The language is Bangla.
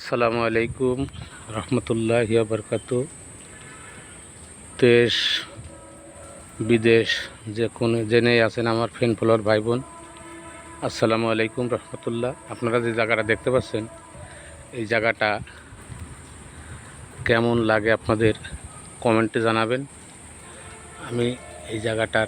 আসসালামু আলাইকুম রহমতুল্লাহি ওয়া বারাকাতুহু। দেশ বিদেশ যে কোনো জেনেই আছেন আমার ফ্রেন্ড ফলোয়ার ভাই বোন, আসসালামু আলাইকুম রহমতুল্লাহ। আপনারা যে জায়গাটা দেখতে পাচ্ছেন, এই জায়গাটা কেমন লাগে আপনাদের কমেন্টে জানাবেন। আমি এই জায়গাটার